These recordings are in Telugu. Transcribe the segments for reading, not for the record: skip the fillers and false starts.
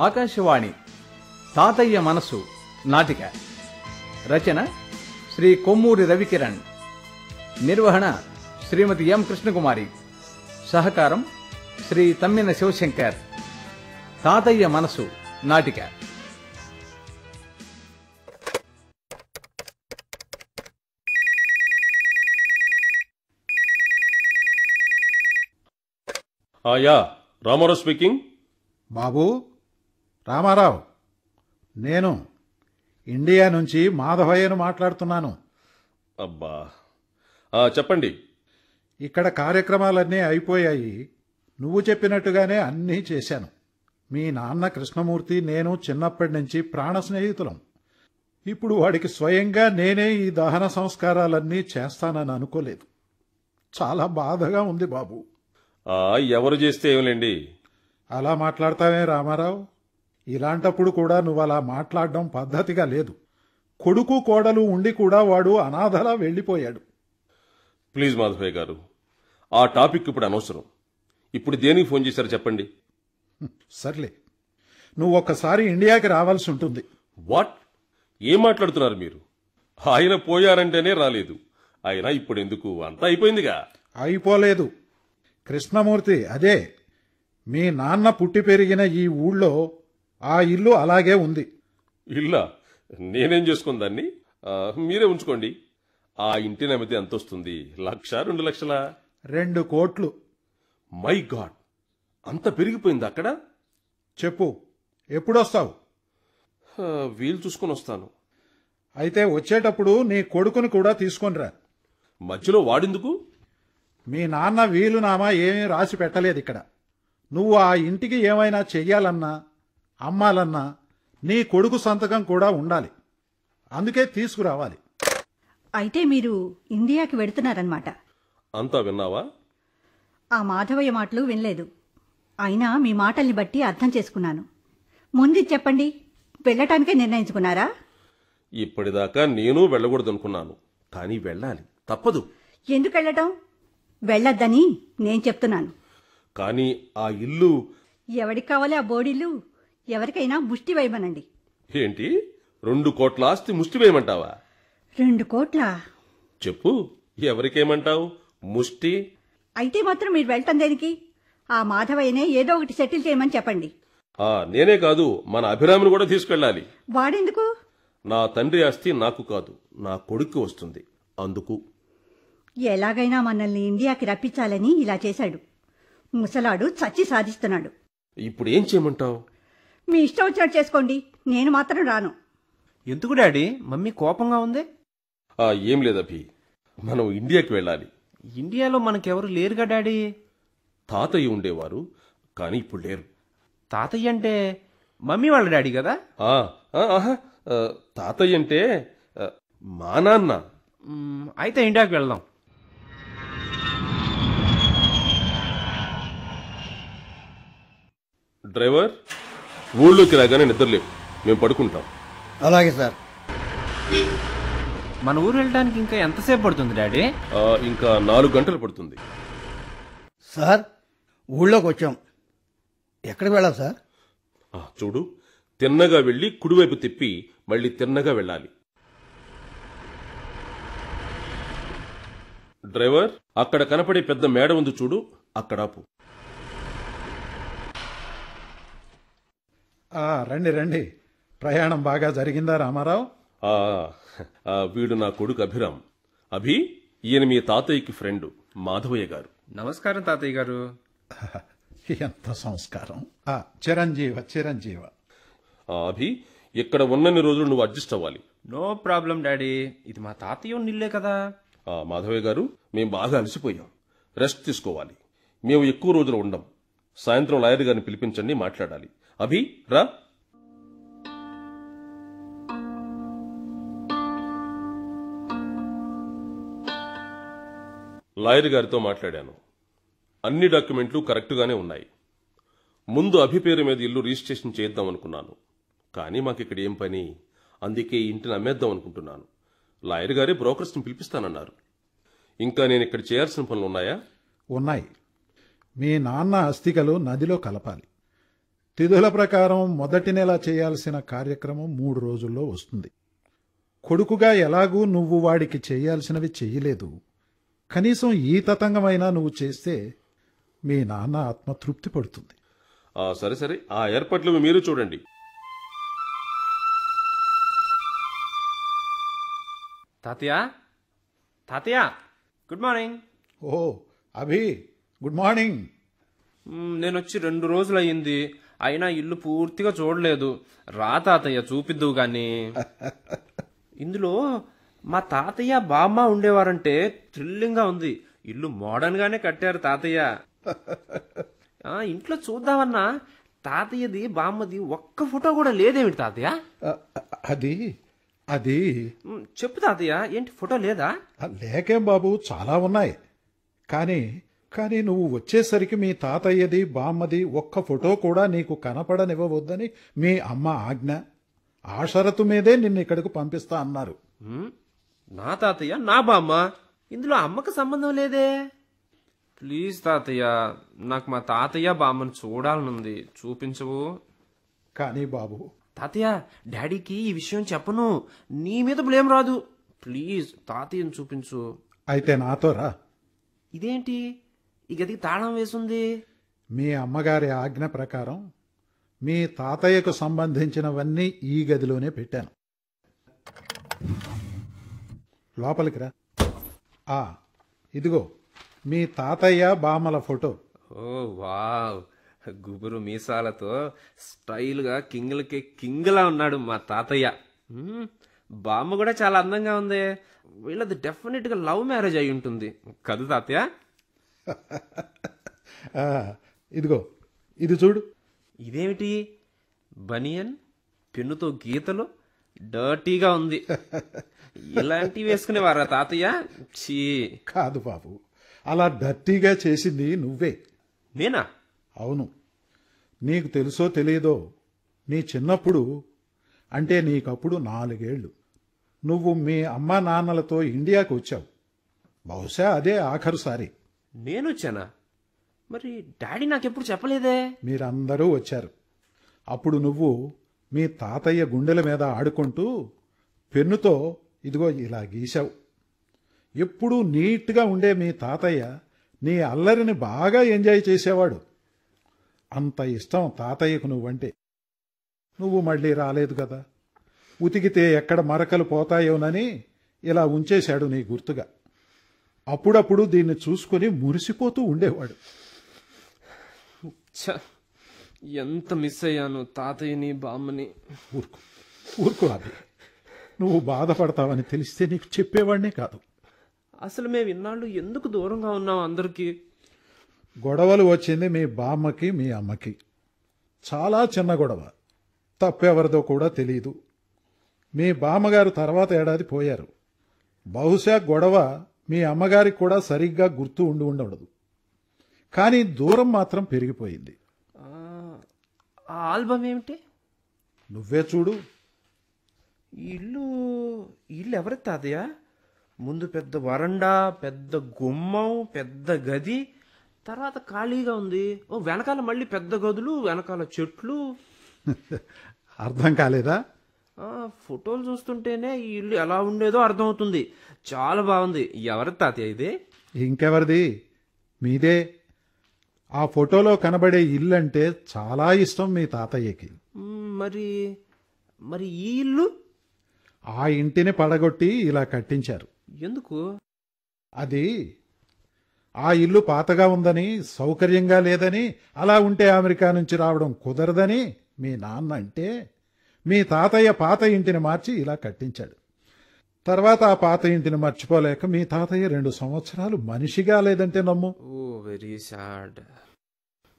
ఆకాశవాణి తాతయ్య మనసు నాటిక రచన శ్రీ కొమ్మూరి రవికిరణ్, నిర్వహణ శ్రీమతి ఎం కృష్ణకుమారి, సహకారం శ్రీ తమ్మిన శివశంకర్. తాతయ్య మనసు నాటిక. Yeah, Ramarao speaking. బాబూ, రామారావు, నేను ఇండియా నుంచి మాధవయ్యను మాట్లాడుతున్నాను. అబ్బా, చెప్పండి. ఇక్కడ కార్యక్రమాలన్నీ అయిపోయాయి. నువ్వు చెప్పినట్టుగానే అన్నీ చేశాను. మీ నాన్న కృష్ణమూర్తి నేను చిన్నప్పటి నుంచి ప్రాణ స్నేహితులం. ఇప్పుడు వాడికి స్వయంగా నేనే ఈ దహన సంస్కారాలన్నీ చేస్తానని అనుకోలేదు. చాలా బాధగా ఉంది బాబు. ఎవరు చేస్తే ఏమిలేండి. అలా మాట్లాడతావే రామారావు? ఇలాంటప్పుడు కూడా నువ్వు అలా మాట్లాడడం పద్ధతిగా లేదు. కొడుకు కోడలు ఉండి కూడా వాడు అనాథలా వెళ్ళిపోయాడు. ప్లీజ్ మాధవయ్య గారు, ఆ టాపిక్ ఇప్పుడు అనవసరం. ఇప్పుడు దేనికి ఫోన్ చేశారు చెప్పండి. సర్లే, నువ్వు ఒక్కసారి ఇండియాకి రావాల్సి ఉంటుంది. వాట్? ఏం మాట్లాడుతున్నారు మీరు? ఆయన పోయారంటేనే రాలేదు. ఆయన ఇప్పుడు ఎందుకు? అంతా అయిపోయిందిగా. అయిపోలేదు. కృష్ణమూర్తి, అదే మీ నాన్న పుట్టి పెరిగిన ఈ ఊళ్ళో ఆ ఇల్లు అలాగే ఉంది. ఇల్లా? నేనేం చేసుకుని దాన్ని? మీరే ఉంచుకోండి. ఆ ఇంటి నమ్మితే ఎంత వస్తుంది? 1,00,000, 2 లక్షలా? 2 కోట్లు. మై గాడ్, అంత పెరిగిపోయింది అక్కడ? చెప్పు, ఎప్పుడొస్తావు? వీలు చూసుకొని వస్తాను. అయితే వచ్చేటప్పుడు నీ కొడుకుని కూడా తీసుకొనిరా. మధ్యలో వాడెందుకు? మీ నాన్న వీలునామా ఏమీ రాసి పెట్టలేదు ఇక్కడ. నువ్వు ఆ ఇంటికి ఏమైనా చెయ్యాలన్నా అమ్మాలన్నా నీ కొడుకు సంతకం కూడా ఉండాలి. అందుకే తీసుకురావాలి. అయితే మీరు ఇండియాకి వెడుతున్నారన్నమాట. అంతా విన్నావా? ఆ మాధవయ్య మాటలు వినలేదు. అయినా మీ మాటల్ని బట్టి అర్థం చేసుకున్నాను. ముందు చెప్పండి, వెళ్ళటానికే నిర్ణయించుకున్నారా? ఇప్పటిదాకా నేను వెళ్ళకూడదనుకున్నాను, కానీ వెళ్ళాలి, తప్పదు. ఎందుకు వెళ్ళటం? వెళ్ళొద్దని నేను చెప్తున్నాను. కానీ ఆ ఇల్లు ఎవరికి కావాలి? ఆ బోడిల్లు ఎవరికైనా ముష్టి వేయమనండి. ఏంటి? 2 కోట్ల ఆస్తి ముష్టి వేయమంటావా? 2 కోట్ల? చెప్పు, ఎవరికేమంటావు? ముష్టి? అయితే మాత్రం మీరు వెళ్ళటం దేనికి? ఆ మాధవయ్యనే ఏదో ఒకటి సెటిల్ చేయమని చెప్పండి. నేనే కాదు, మన అభిరామిని కూడా తీసుకెళ్ళాలి. వాడెందుకు? నా తండ్రి ఆస్తి నాకు కాదు, నా కొడుక్కి వస్తుంది. అందుకు ఎలాగైనా మనల్ని ఇండియాకి రప్పించాలని ఇలా చేశాడు. ముసలాడు చచ్చి సాధిస్తున్నాడు. ఇప్పుడు ఏం చేయమంటావు? మీ ఇష్టం వచ్చినట్టు చేసుకోండి, నేను మాత్రం రాను. ఎందుకు డాడీ? మమ్మీ కోపంగా ఉంది. ఏం లేదభి, మనం ఇండియాకి వెళ్ళాలి. ఇండియాలో మనకెవరు లేరుగా డాడీ. తాతయ్య ఉండేవారు, కానీ ఇప్పుడు లేరు. తాతయ్య అంటే మమ్మీ వాళ్ళ డాడీ కదా? తాతయ్య అంటే మా నాన్న. అయితే ఇండియాకి వెళ్దాం. డ్రైవర్, ఊళ్ళోకి రాగానే నిద్రలేవు, మేము పడుకుంటాం. అలాగే సార్. మన ఊరు వెళ్ళడానికి ఇంకా ఎంతసేపు పడుతుంది డాడీ? ఇంకా 4 గంటలు పడుతుంది. సార్, ఊళ్ళోకి వచ్చాం. ఎక్కడికి వెళ్ళాలి సార్? చూడు, తిన్నగా వెళ్ళి కుడివైపు తిప్పి మళ్ళీ తిన్నగా వెళ్ళాలి. డ్రైవర్, అక్కడ కనపడే పెద్ద మేడ ఉంది చూడు, అక్కడాపు. రండి రండి. ప్రయాణం బాగా జరిగిందా రామారావు? వీడు నా కొడుకు అభిరామ్. అభి, ఈయన మీ తాతయ్యకి ఫ్రెండ్ మాధవయ్య గారు. నమస్కారం తాతయ్య గారు. ఎంత సంస్కారం. చిరంజీవ చిరంజీవ. అభి, ఇక్కడ ఉన్నన్ని రోజులు నువ్వు అడ్జస్ట్ అవ్వాలి. నో ప్రాబ్లం డాడీ, ఇది మా తాతయ్య నిల్లే కదా. మాధవయ్య గారు, మేము బాగా అలసిపోయాం, రెస్ట్ తీసుకోవాలి. మేము ఎక్కువ రోజులు ఉండం. సాయంత్రం లాయర్ గారిని పిలిపించండి, మాట్లాడాలి. అభి, రా. లాయర్ గారితో మాట్లాడాను. అన్ని డాక్యుమెంట్లు కరెక్టుగానే ఉన్నాయి. ముందు అభి పేరు మీద ఇల్లు రిజిస్ట్రేషన్ చేద్దాం అనుకున్నాను, కానీ మాకిక్కడ ఏం పని? అందుకే ఇంటిని అమ్మేద్దాం అనుకుంటున్నాను. లాయర్ గారే బ్రోకర్స్ని పిలిపిస్తానన్నారు. ఇంకా నేను ఇక్కడ చేయాల్సిన పనులు ఉన్నాయా? ఉన్నాయి. మీ నాన్న అస్థికలు నదిలో కలపాలి. తిథుల ప్రకారం మొదటి నెల చేయాల్సిన కార్యక్రమం 3 రోజుల్లో వస్తుంది. కొడుకుగా ఎలాగూ నువ్వు వాడికి చేయాల్సినవి చెయ్యలేదు. కనీసం ఈ తతంగమైనా నువ్వు చేస్తే మీ నాన్న ఆత్మ తృప్తి పడుతుంది. సరే సరే, ఆ ఏర్పాట్లు మీరు చూడండి. తాతయ్య, తాతయ్య, గుడ్ మార్నింగ్. ఓ అభి, గుడ్ మార్నింగ్. నేను వచ్చి 2 రోజులు అయ్యింది, అయినా ఇల్లు పూర్తిగా చూడలేదు. రా తాతయ్య, చూపిద్దువు గాని. ఇందులో మా తాతయ్య బామ్మ ఉండేవారంటే థ్రిల్లింగ్ గా ఉంది. ఇల్లు మోడర్న్ గానే కట్టారు తాతయ్య. ఇంట్లో చూద్దామన్నా తాతయ్యది బామ్మది ఒక్క ఫోటో కూడా లేదేమిటి తాతయ్య? అది అది చెప్పు తాతయ్య, ఏంటి ఫోటో లేదా? లేకేం బాబు, చాలా ఉన్నాయి. కానీ నువ్వు వచ్చేసరికి మీ తాతయ్యది బామ్మది ఒక్క ఫోటో కూడా నీకు కనపడనివ్వవద్దని మీ అమ్మ ఆజ్ఞ. ఆ షరతు మీదే నిన్ను ఇక్కడికి పంపిస్తా అన్నారు. నా తాతయ్య, నా బామ్మ, ఇందులో అమ్మకు సంబంధం లేదే. ప్లీజ్ తాతయ్య, నాకు మా తాతయ్య బామ్మను చూడాలనుంది, చూపించవు? కానీ బాబు, తాతయ్య, డాడీకి ఈ విషయం చెప్పను, నీ మీద బ్లేమ్ రాదు. ప్లీజ్ తాతయ్యను చూపించు. అయితే నాతో రా. ఇదేంటి, ఈ గదికి తాళం వేసుంది? మీ అమ్మగారి ఆజ్ఞ ప్రకారం మీ తాతయ్యకు సంబంధించినవన్నీ ఈ గదిలోనే పెట్టాను. లోపలికి రా. ఇదిగో మీ తాతయ్య బామ్మల ఫోటో. ఓ వావ్, గుబురు మీసాలతో స్టైల్గా కింగ్లకి కింగ్లా ఉన్నాడు మా తాతయ్య. బామ్మ కూడా చాలా అందంగా ఉంది. వీళ్ళది డెఫినెట్ గా లవ్ మ్యారేజ్ అయి ఉంటుంది కదా తాతయ్య? ఇదిగో ఇది చూడు. ఇదేమిటి, బనియన్, పెన్నుతో గీతలు, డర్టీగా ఉంది. ఇలాంటివి వేసుకునేవారా తాతయ్య? చీ. కాదు బాబు, అలా డర్టీగా చేసింది నువ్వే. నేనా? అవును. నీకు తెలుసో తెలియదో, నీ చిన్నప్పుడు, అంటే నీకప్పుడు 4 ఏళ్లు, నువ్వు మీ అమ్మా నాన్నలతో ఇండియాకు వచ్చావు. బహుశా అదే ఆఖరుసారి. నేను వచ్చానా? మరి డాడీ నాకెప్పుడు చెప్పలేదే. మీరందరూ వచ్చారు. అప్పుడు నువ్వు మీ తాతయ్య గుండెల మీద ఆడుకుంటూ పెన్నుతో ఇదిగో ఇలా గీశావు. ఎప్పుడూ నీట్గా ఉండే మీ తాతయ్య నీ అల్లరిని బాగా ఎంజాయ్ చేసేవాడు. అంత ఇష్టం తాతయ్యకు నువ్వంటే. నువ్వు మళ్ళీ రాలేదు కదా, ఉతికితే ఎక్కడ మరకలు పోతాయోనని ఇలా ఉంచేశాడు నీ గుర్తుగా. అప్పుడప్పుడు దీన్ని చూసుకుని మురిసిపోతూ ఉండేవాడు. ఎంత మిస్ అయ్యాను తాతయ్యని బామ్మని. ఊరుకో అది. నువ్వు బాధపడతావని తెలిస్తే నీకు చెప్పేవాడినే కాదు. అసలు మేము ఇన్నాళ్ళు ఎందుకు దూరంగా ఉన్నాం అందరికీ? గొడవలు వచ్చింది మీ బామ్మకి మీ అమ్మకి. చాలా చిన్న గొడవ, తప్పెవరిదో కూడా తెలియదు. మీ బామ్మగారు తర్వాత ఏడాది పోయారు. బహుశా గొడవ మీ అమ్మగారికి కూడా సరిగ్గా గుర్తు ఉండదు. కానీ దూరం మాత్రం పెరిగిపోయింది. ఆ ఆల్బమ్ ఏమిటి? నువ్వే చూడు. ఇల్లు ఎవరి తాతయ్య? ముందు పెద్ద వరండా, పెద్ద గుమ్మం, పెద్ద గది, తర్వాత ఖాళీగా ఉంది. ఓ వెనకాల మళ్ళీ పెద్ద గదులు, వెనకాల చెట్లు. అర్థం కాలేదా? ఫోటోలు చూస్తుంటేనే ఈ ఇల్లు ఎలా ఉండేదో అర్థమవుతుంది. చాలా బాగుంది. ఎవరి తాతయ్య ఇది? ఇంకెవరిది? మీదే. ఆ ఫోటోలో కనబడే ఇల్లు అంటే చాలా ఇష్టం మీ తాతయ్యకి. మరి ఈ ఇల్లు? ఆ ఇంటిని పడగొట్టి ఇలా కట్టించారు. ఎందుకు? అది ఆ ఇల్లు పాతగా ఉందని, సౌకర్యంగా లేదని, అలా ఉంటే అమెరికా నుంచి రావడం కుదరదని మీ నాన్న అంటే మీ తాతయ్య పాత ఇంటిని మార్చి ఇలా కట్టించాడు. తర్వాత ఆ పాత ఇంటిని మర్చిపోలేక మీ తాతయ్య 2 సంవత్సరాలు మనిషిగా లేదంటే నమ్ము. ఓ వెరీ సాడ్.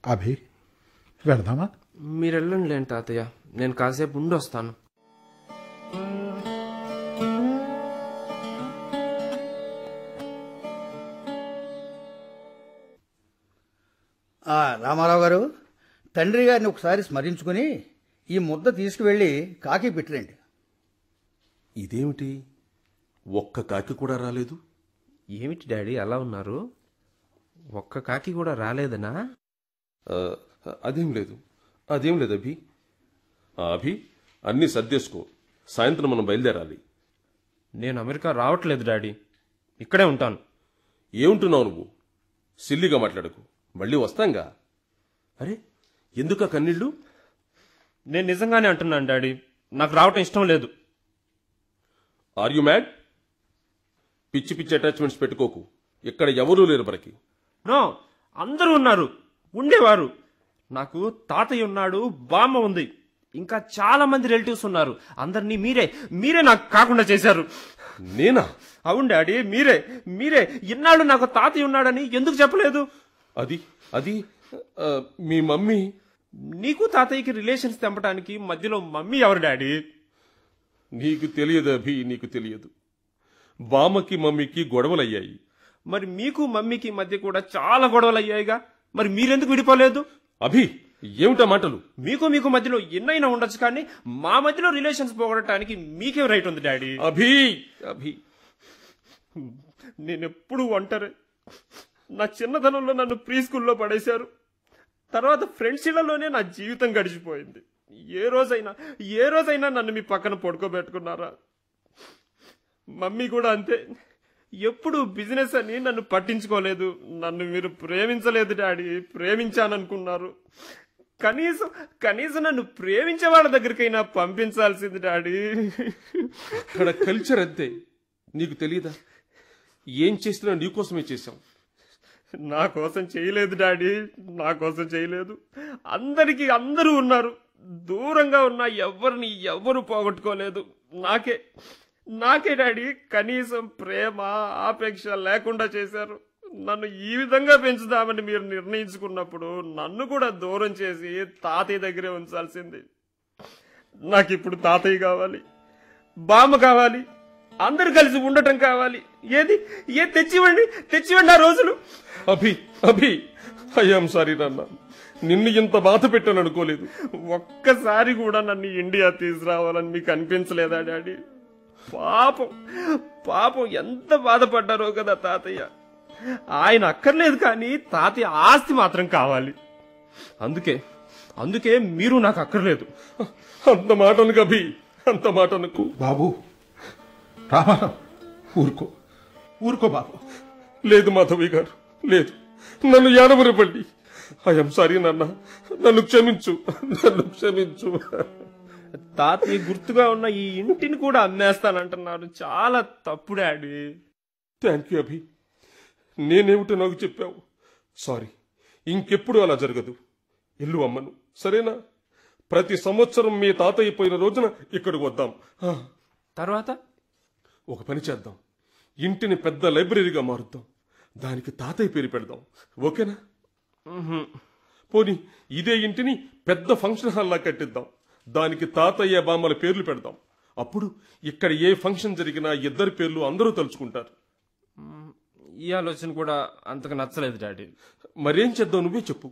అభి, వెళదామా? మీరు వెళ్ళండి లేండి తాతయ్య, నేను కాసేపు ఉండి వస్తాను. రామారావు గారు, తండ్రి గారిని ఒకసారి స్మరించుకుని ఈ ముద్ద తీసుకువెళ్ళి కాకి పెట్టిరండి. ఇదేమిటి, ఒక్క కాకి కూడా రాలేదు? ఏమిటి డాడీ అలా ఉన్నారు? ఒక్క కాకి కూడా రాలేదనా? అదేం లేదు. అదేం లేదు అభి. అభి, అన్నీ సర్దేసుకో, సాయంత్రం మనం బయలుదేరాలి. నేను అమెరికా రావట్లేదు డాడీ, ఇక్కడే ఉంటాను. ఏముంటున్నావు నువ్వు? సిల్లిగా మాట్లాడకు, మళ్ళీ వస్తాంగా. అరే, ఎందుక కన్నీళ్ళు? నేను నిజంగానే అంటున్నాను డాడీ, నాకు రావటం ఇష్టం లేదు. Are you mad? పిచ్చి పిచ్చి అటాచ్మెంట్స్ పెట్టుకోకు, ఇక్కడ ఎవరూ లేరు మనకి. నో, అందరూ ఉన్నారు, ఉండేవారు. నాకు తాతయ్య ఉన్నాడు, బామ్మ ఉంది, ఇంకా చాలా మంది రిలేటివ్స్ ఉన్నారు. అందరినీ మీరే నాకు కాకుండా చేశారు. నేనా? అవును డాడీ, మీరే ఇన్నాళ్ళు నాకు తాతయ్య ఉన్నాడని ఎందుకు చెప్పలేదు? అది అది మీ మమ్మీ. నీకు తాతయ్యకి రిలేషన్స్ తెంపడానికి మధ్యలో మమ్మీ ఎవరు డాడీ? నీకు తెలియదు అభి, నీకు తెలియదు. బామ్మకి మమ్మీకి గొడవలయ్యాయి. మరి మీకు మమ్మీకి మధ్య కూడా చాలా గొడవలు అయ్యాయిగా, మరి మీరెందుకు విడిపోలేదు? అభి, ఏమిటా మాటలు? మీకు మధ్యలో ఎన్నైనా ఉండొచ్చు, కానీ మా మధ్యలో రిలేషన్స్ పోగొట్టడానికి మీకేం రైట్ ఉంది డాడీ? అభి అభి నేనెప్పుడు ఒంటరి. నా చిన్నతనంలో నన్ను ప్రీ స్కూల్లో పడేశారు. తర్వాత ఫ్రెండ్స్ ఇళ్లలోనే నా జీవితం గడిచిపోయింది. ఏ రోజైనా నన్ను మీ పక్కన పడుకోబెట్టుకున్నారా? మమ్మీ కూడా అంతే, ఎప్పుడు బిజినెస్ అని నన్ను పట్టించుకోలేదు. నన్ను మీరు ప్రేమించలేదు డాడీ, ప్రేమించాననుకున్నారు. కనీసం నన్ను ప్రేమించే వాళ్ళ దగ్గరికైనా పంపించాల్సింది డాడీ. అక్కడ కల్చర్ అంతే, నీకు తెలియదా? ఏం చేసినా నీకోసమే చేశాం. నా కోసం చేయలేదు డాడీ, నా కోసం చేయలేదు. అందరూ ఉన్నారు, దూరంగా ఉన్న ఎవరు పోగొట్టుకోలేదు. నాకే డాడీ కనీసం ప్రేమ ఆపేక్ష లేకుండా చేశారు. నన్ను ఈ విధంగా పెంచుదామని మీరు నిర్ణయించుకున్నప్పుడు నన్ను కూడా దూరం చేసి తాతయ్య దగ్గరే ఉంచాల్సింది. నాకిప్పుడు తాతయ్య కావాలి, బామ్మ కావాలి, అందరు కలిసి ఉండటం కావాలి. ఏది తెచ్చివ్వండి ఆ రోజులు. అభి ఐఎమ్ సారీ నాన్న, నిన్ను ఇంత బాధ పెట్టాను అనుకోలేదు. ఒక్కసారి కూడా నన్ను ఇండియా తీసుకురావాలని మీకు అనిపించలేదా డాడీ? పాపం ఎంత బాధపడ్డారో కదా తాతయ్య. ఆయన అక్కర్లేదు, కానీ తాతయ్య ఆస్తి మాత్రం కావాలి. అందుకే మీరు నాకు అక్కర్లేదు. అంత మాట అనుకు అభి, అంత మాట అనుకు. బాబు రామారావు, ఊరుకో బాబు. లేదు మాధవి గారు, లేదు, నన్ను యానవరపండి. ఐఎమ్ సారీ నాన్న, నన్ను క్షమించు. తాతయ్య గుర్తుగా ఉన్న ఈ ఇంటిని కూడా అమ్మేస్తానంటున్నారు. చాలా తప్పు డాడీ. థ్యాంక్ యూ అభి, నేనేమిటో నాకు చెప్పావు. సారీ, ఇంకెప్పుడు అలా జరగదు. ఇల్లు అమ్మను, సరేనా? ప్రతి సంవత్సరం మీ తాతయ్య పోయిన రోజున ఇక్కడికి వద్దాం. తర్వాత ఒక పని చేద్దాం, ఇంటిని పెద్ద లైబ్రరీగా మారుద్దాం. దానికి తాతయ్య పేరు పెడదాం, ఓకేనా? పోనీ ఇదే ఇంటిని పెద్ద ఫంక్షన్ హాల్లా కట్టిద్దాం. దానికి తాతయ్య బామ్మల పేర్లు పెడదాం. అప్పుడు ఇక్కడ ఏ ఫంక్షన్ జరిగినా ఇద్దరి పేర్లు అందరూ తలుచుకుంటారు. ఈ ఆలోచన కూడా అంతగా నచ్చలేదు డాడీ. మరేం చేద్దాం, నువ్వే చెప్పు.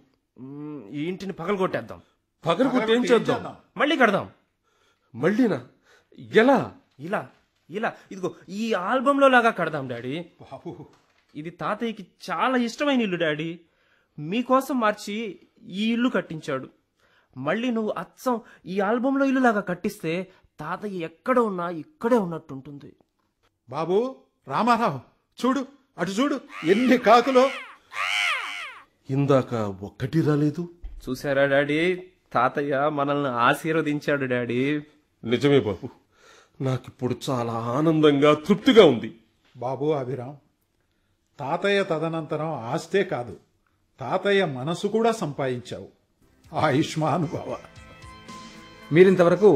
ఈ ఇంటిని పగలగొట్టేద్దాం. పగలగొట్టి ఏం చేద్దాం? మళ్ళీ కడదాం. మళ్ళీనా? ఎలా? ఇలా ఇదిగో ఈ ఆల్బంలో లాగా కడదాం డాడీ. ఇది తాతయ్యకి చాలా ఇష్టమైన ఇల్లు డాడీ. మీకోసం మార్చి ఈ ఇల్లు కట్టించాడు. మళ్ళీ నువ్వు అచ్చం ఈ ఆల్బంలో ఇల్లులాగా కట్టిస్తే తాతయ్య ఎక్కడ ఉన్నా ఇక్కడే ఉన్నట్టుంటుంది. బాబు రామారావు, అటు చూడు, ఎన్ని కాకులో. ఇందాక ఒక్కటి రాలేదు. చూసారా డాడీ, తాతయ్య మనల్ని ఆశీర్వదించాడు డాడీ. నిజమే బాబు, నాకిప్పుడు చాలా ఆనందంగా తృప్తిగా ఉంది. బాబు అభిరామ్, తాతయ్య తదనంతరం ఆస్తే కాదు, తాతయ్య మనసు కూడా సంపాదించావు. ఆయుష్మాన్ భవ. మీరింతవరకు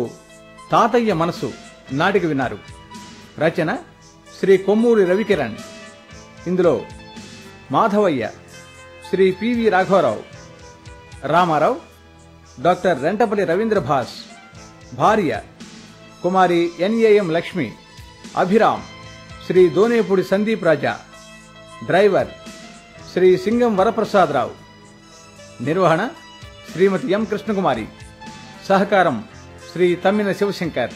తాతయ్య మనసు నాటిక విన్నారు. రచన శ్రీ కొమ్మూరి రవికిరణ్. ఇందులో మాధవయ్య శ్రీ పివి రాఘవరావు, రామారావు డాక్టర్ రెంటపల్లి రవీంద్రభాస్, భార్య కుమారి ఎన్ఏఎం లక్ష్మి, అభిరామ్ శ్రీ దోనేపూడి సందీప్ రాజా, డ్రైవర్ శ్రీ సింగం వరప్రసాదరావు, నిర్వహణ శ్రీమతి ఎం కృష్ణకుమారి, సహకారం శ్రీ తమ్మిన శివశంకర్.